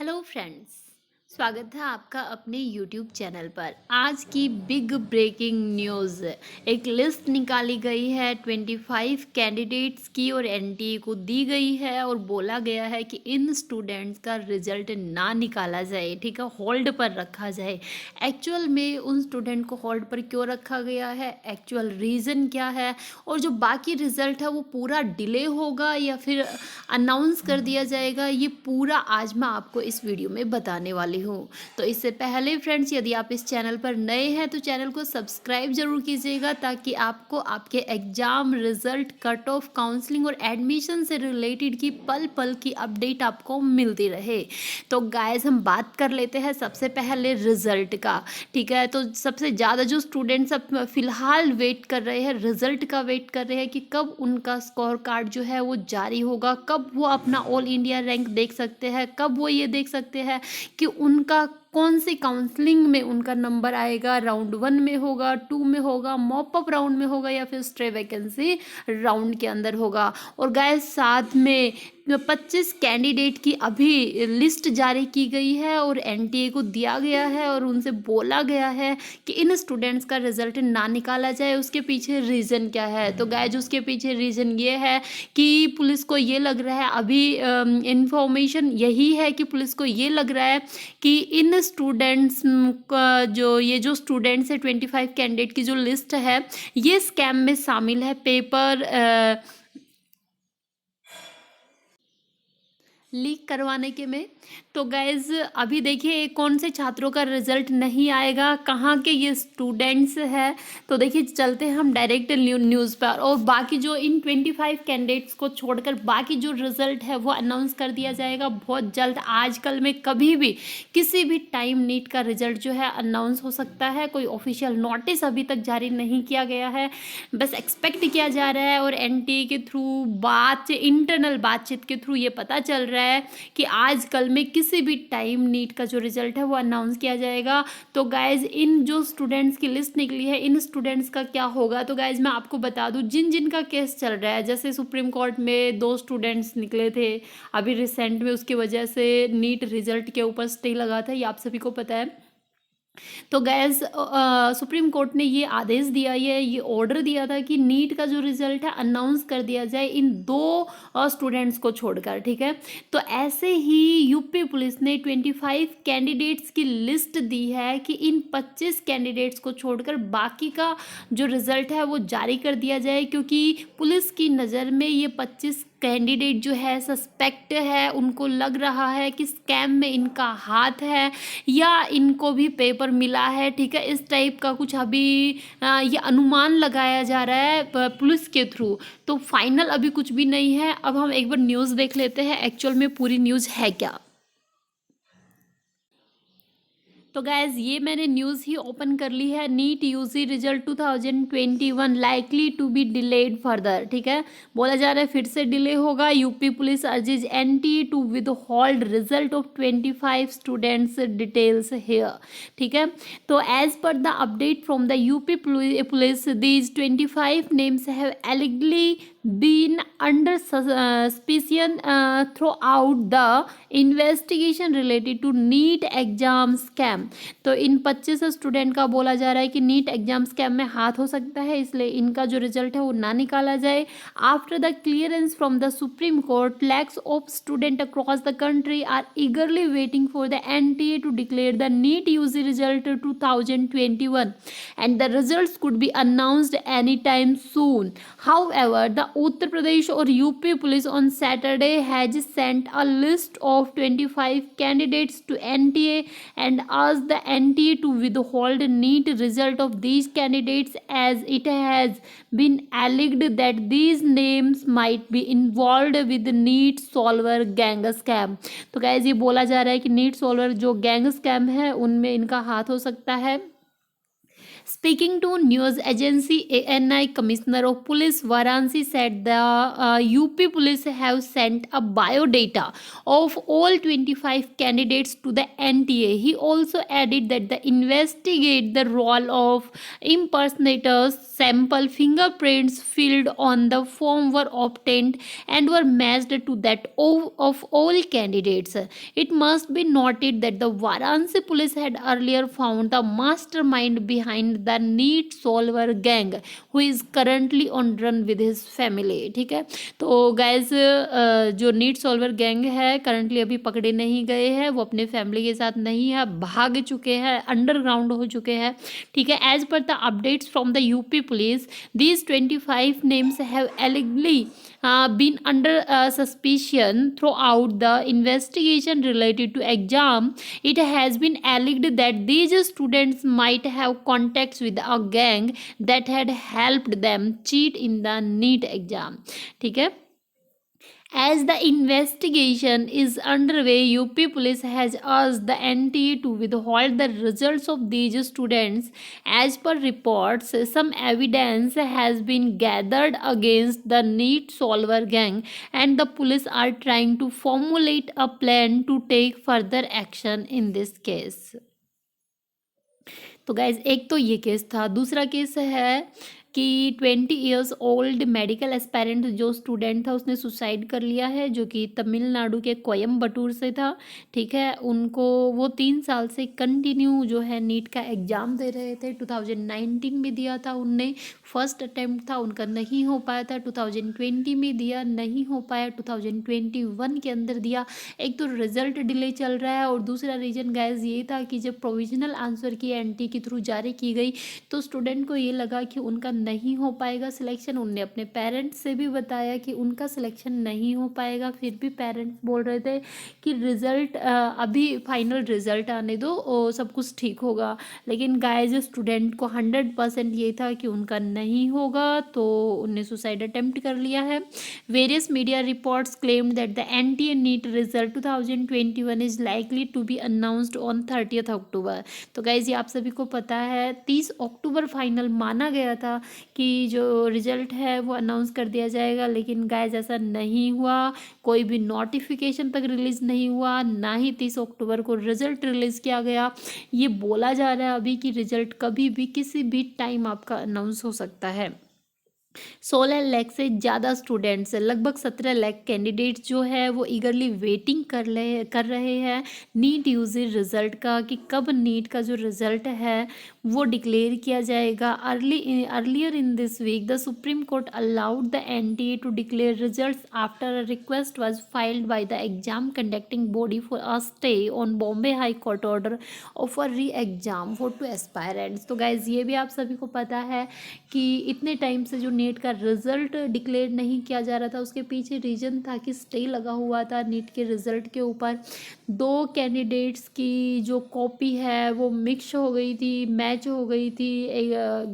Hello friends. स्वागत है आपका अपने यूट्यूब चैनल पर। आज की बिग ब्रेकिंग न्यूज़, एक लिस्ट निकाली गई है 25 कैंडिडेट्स की और एनटीए को दी गई है और बोला गया है कि इन स्टूडेंट्स का रिजल्ट ना निकाला जाए, ठीक है, होल्ड पर रखा जाए। एक्चुअल में उन स्टूडेंट को होल्ड पर क्यों रखा गया है, एक्चुअल रीज़न क्या है, और जो बाकी रिजल्ट है वो पूरा डिले होगा या फिर अनाउंस कर दिया जाएगा, ये पूरा आज मैं आपको इस वीडियो में बताने वाली हूँ। तो इससे पहले फ्रेंड्स, यदि आप इस चैनल पर नए हैं तो चैनल को सब्सक्राइब जरूर कीजिएगा ताकि आपको आपके exam result, cut off, counselling और एडमिशन से रिलेटेड की पल पल की अपडेट आपको मिलती रहे। तो गाइस, हम बात कर लेते हैं सबसे पहले रिजल्ट का। ठीक है, तो सबसे ज़्यादा जो स्टूडेंट्स अब फिलहाल वेट कर रहे हैं, रिजल्ट का वेट कर रहे हैं कि कब उनका स्कोर कार्ड जो है वो जारी होगा, कब वो अपना ऑल इंडिया रैंक देख सकते हैं, कब वो ये देख सकते हैं कि उनका कौन सी काउंसलिंग में उनका नंबर आएगा, राउंड 1 में होगा, 2 में होगा, मॉप अप राउंड में होगा या फिर स्ट्रे वैकेंसी राउंड के अंदर होगा। और गाइस, साथ में 25 कैंडिडेट की अभी लिस्ट जारी की गई है और एनटीए को दिया गया है और उनसे बोला गया है कि इन स्टूडेंट्स का रिजल्ट ना निकाला जाए। उसके पीछे रीज़न क्या है? तो गाइस, उसके पीछे रीज़न ये है कि पुलिस को ये लग रहा है, अभी इंफॉर्मेशन यही है कि पुलिस को ये लग रहा है कि इन स्टूडेंट्स का जो स्टूडेंट्स है, 25 कैंडिडेट की जो लिस्ट है, ये स्कैम में शामिल है। पेपर लीक करवाने के में। तो गाइज, अभी देखिए कौन से छात्रों का रिजल्ट नहीं आएगा, कहाँ के ये स्टूडेंट्स हैं। तो देखिए, चलते हैं हम डायरेक्ट न्यूज़ पर। और बाकी जो इन 25 कैंडिडेट्स को छोड़कर बाकी जो रिजल्ट है वो अनाउंस कर दिया जाएगा बहुत जल्द। आजकल में कभी भी किसी भी टाइम नीट का रिजल्ट जो है अनाउंस हो सकता है। कोई ऑफिशियल नोटिस अभी तक जारी नहीं किया गया है, बस एक्सपेक्ट किया जा रहा है और एनटीए के थ्रू इंटरनल बातचीत के थ्रू ये पता चल रहा है कि आजकल में किसी भी टाइम नीट का जो रिजल्ट है वो अनाउंस किया जाएगा। तो गाइज, इन जो स्टूडेंट्स की लिस्ट निकली है, इन स्टूडेंट्स का क्या होगा? तो गाइज, मैं आपको बता दूं, जिन जिन का केस चल रहा है, जैसे सुप्रीम कोर्ट में 2 स्टूडेंट्स निकले थे अभी रिसेंट में, उसकी वजह से नीट रिजल्ट के ऊपर स्टे लगा था, ये आप सभी को पता है। तो गैस, सुप्रीम कोर्ट ने ये आदेश दिया, ये ऑर्डर दिया था कि नीट का जो रिजल्ट है अनाउंस कर दिया जाए इन 2 स्टूडेंट्स को छोड़कर। ठीक है, तो ऐसे ही यूपी पुलिस ने 25 कैंडिडेट्स की लिस्ट दी है कि इन 25 कैंडिडेट्स को छोड़कर बाकी का जो रिजल्ट है वो जारी कर दिया जाए, क्योंकि पुलिस की नज़र में ये 25 कैंडिडेट जो है सस्पेक्ट है। उनको लग रहा है कि स्कैम में इनका हाथ है या इनको भी पेपर मिला है। ठीक है, इस टाइप का कुछ अभी ये अनुमान लगाया जा रहा है पुलिस के थ्रू। तो फाइनल अभी कुछ भी नहीं है। अब हम एक बार न्यूज़ देख लेते हैं एक्चुअल में पूरी न्यूज़ है क्या। तो गैस, ये मैंने न्यूज़ ही ओपन कर ली है। NEET UG result 2021 likely to be delayed further. ठीक है, बोला जा रहा है फिर से डिले होगा। UP police urges NTA to withhold result of 25 students details here. ठीक है, तो as per the update from the UP police, these 25 names have allegedly been under suspicion throughout the investigation related to NEET exam scam। तो इन 25 student का बोला जा रहा है कि नीट एग्जाम स्कैम में हाथ हो सकता है, इसलिए इनका जो रिजल्ट है वो ना निकाला जाए। After the clearance from the Supreme Court, lakhs of student across the country are eagerly waiting for the NTA to declare the NEET UG result 2021 and the results could be announced anytime soon। However, the Uttar Pradesh or UP police on Saturday has sent a list of 25 candidates to NTA and asked the NTA to withhold NEET result of these candidates, as it has been alleged that these names might be involved with NEET solver gang scam। तो guys, ये बोला जा रहा है कि NEET solver जो gang scam है उनमें इनका हाथ हो सकता है। Speaking to news agency ANI, Commissioner of Police Varanasi said the UP Police have sent a biodata of all 25 candidates to the NTA. He also added that they investigate the role of impersonators. Sample fingerprints filled on the form were obtained and were matched to that of all candidates. It must be noted that the Varanasi police had earlier found the mastermind behind the NEET solver gang, who is currently on run with his family. ठीक है, तो guys जो NEET solver gang है currently अभी पकड़े नहीं गए हैं, वो अपने फैमिली के साथ नहीं है, भाग चुके हैं, अंडरग्राउंड हो चुके हैं. ठीक है, as per the updates from the UP police, these 25 names have allegedly been under suspicion throughout the investigation related to exam. It has been alleged that these students might have contacts with a gang that had helped them cheat in the NEET exam. ठीक है, as the investigation is underway, UP Police has asked the NTA to withhold the results of these students. As per reports, some evidence has been gathered against the NEET solver gang, and the police are trying to formulate a plan to take further action in this case. तो guys एक तो ये case था. दूसरा case है कि 20 years old medical aspirant जो student था उसने सुसाइड कर लिया है, जो कि तमिलनाडु के कोयम्बटूर से था. ठीक है, उनको वो 3 साल से कंटिन्यू जो है नीट का एग्ज़ाम दे रहे थे. 2019 में दिया था उनने, फर्स्ट अटैम्प्ट था उनका, नहीं हो पाया था. 2020 में दिया, नहीं हो पाया. 2021 के अंदर दिया. एक तो रिजल्ट डिले चल रहा है, और दूसरा रीज़न गाइज ये था कि जब प्रोविजनल आंसर की एनटी के थ्रू जारी की गई तो स्टूडेंट को ये लगा कि उनका नहीं हो पाएगा सिलेक्शन. उनने अपने पेरेंट्स से भी बताया कि उनका सिलेक्शन नहीं हो पाएगा, फिर भी पेरेंट्स बोल रहे थे कि रिज़ल्ट अभी फाइनल रिज़ल्ट आने दो और सब कुछ ठीक होगा. लेकिन गाइज स्टूडेंट को 100% ये था कि उनका नहीं होगा, तो उनने सुसाइड अटेम्प्ट कर लिया है. Various media reports claimed that the NTA NEET result 2021 is likely to be announced on 30 October. तो गाइज ये आप सभी को पता है 30 अक्टूबर फाइनल माना गया था कि जो रिजल्ट है वो अनाउंस कर दिया जाएगा. लेकिन गाइज ऐसा नहीं हुआ, कोई भी नोटिफिकेशन तक रिलीज़ नहीं हुआ, ना ही 30 अक्टूबर को रिजल्ट रिलीज़ किया गया. ये बोला जा रहा है अभी कि रिजल्ट कभी भी किसी भी टाइम आपका अनाउंस हो सकता है. 16 लाख से ज़्यादा स्टूडेंट्स, लगभग 17 लाख कैंडिडेट्स जो है वो ईगरली वेटिंग कर रहे हैं नीट यूजी रिज़ल्ट का, कि कब नीट का जो रिज़ल्ट है वो डिक्लेयर किया जाएगा. Earlier in this week the Supreme Court allowed the NTA to declare results after a request was filed by the exam conducting body for a stay on Bombay High Court order of a re exam for 2 aspirants. तो guys ये भी आप सभी को पता है कि इतने टाइम से जो नीट का रिज़ल्ट डिक्लेयर नहीं किया जा रहा था, उसके पीछे रीज़न था कि स्टे लगा हुआ था नीट के रिज़ल्ट के ऊपर. 2 कैंडिडेट्स की जो कॉपी है वो मिक्स हो गई थी, मैच हो गई थी,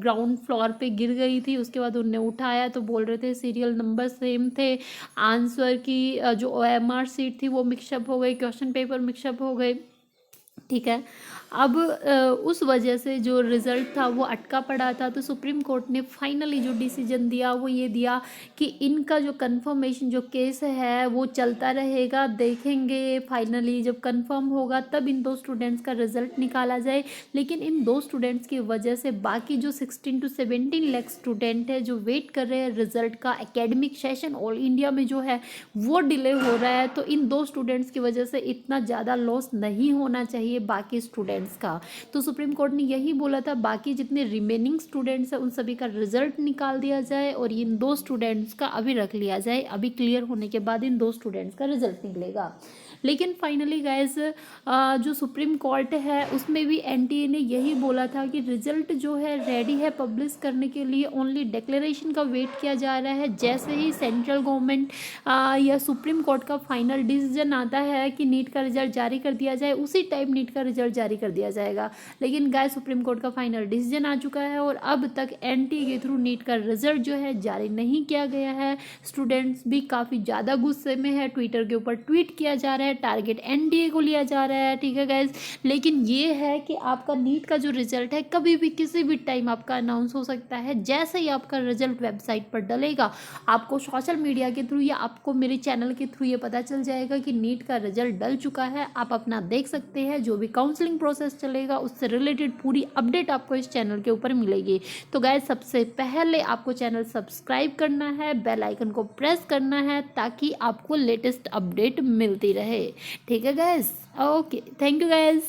ग्राउंड फ्लोर पे गिर गई थी. उसके बाद उन्हें उठाया तो बोल रहे थे सीरियल नंबर सेम थे. आंसर की जो OMR सीट थी वो मिक्सअप हो गई, क्वेश्चन पेपर मिक्सअप हो गए. ठीक है, अब उस वजह से जो रिज़ल्ट था वो अटका पड़ा था. तो सुप्रीम कोर्ट ने फाइनली जो डिसीजन दिया वो ये दिया कि इनका जो कंफर्मेशन जो केस है वो चलता रहेगा, देखेंगे फाइनली जब कंफर्म होगा तब इन 2 स्टूडेंट्स का रिज़ल्ट निकाला जाए. लेकिन इन 2 स्टूडेंट्स की वजह से बाकी जो 16 to 17 लाख स्टूडेंट है जो वेट कर रहे हैं रिज़ल्ट का, एकेडमिक सेशन ऑल इंडिया में जो है वो डिले हो रहा है. तो इन 2 स्टूडेंट्स की वजह से इतना ज़्यादा लॉस नहीं होना चाहिए बाकी स्टूडेंट्स का. तो सुप्रीम कोर्ट ने यही बोला था बाकी जितने रिमेनिंग स्टूडेंट्स हैं उन सभी का रिजल्ट निकाल दिया जाए और इन 2 स्टूडेंट्स का अभी रख लिया जाए. अभी क्लियर होने के बाद इन 2 स्टूडेंट्स का रिजल्ट निकलेगा. लेकिन फाइनली गाइस जो सुप्रीम कोर्ट है उसमें भी NTA ने यही बोला था कि रिजल्ट जो है रेडी है पब्लिश करने के लिए, ओनली डिक्लेरेशन का वेट किया जा रहा है. जैसे ही सेंट्रल गवर्नमेंट या सुप्रीम कोर्ट का फाइनल डिसीजन आता है कि नीट का रिजल्ट जारी कर दिया जाए, उसी टाइम नीट का रिजल्ट जारी कर दिया जाएगा. लेकिन गाइस सुप्रीम कोर्ट का फाइनल डिसीजन आ चुका है और अब तक NTA के थ्रू नीट का रिजल्ट जो है जारी नहीं किया गया है. स्टूडेंट्स भी काफ़ी ज़्यादा गुस्से में है, ट्विटर के ऊपर ट्वीट किया जा रहा है, टारगेट एनडीए को लिया जा रहा है, ठीक है गाइज। लेकिन ये है कि आपका नीट का जो रिजल्ट है कभी भी किसी भी टाइम आपका अनाउंस हो सकता है। जैसे ही आपका रिजल्ट वेबसाइट पर डलेगा, आपको सोशल मीडिया के थ्रू या आपको मेरे चैनल के थ्रू ये पता चल जाएगा कि नीट का रिजल्ट डल चुका है। आप अपना देख सकते हैं, जो भी काउंसलिंग प्रोसेस चलेगा उससे रिलेटेड पूरी अपडेट आपको इस चैनल के ऊपर मिलेगी। तो गाइज सबसे पहले आपको चैनल सब्सक्राइब करना है, बेल आइकन को प्रेस करना है ताकि आपको लेटेस्ट अपडेट मिलती रहे, ठीक है guys. Okay, thank you guys.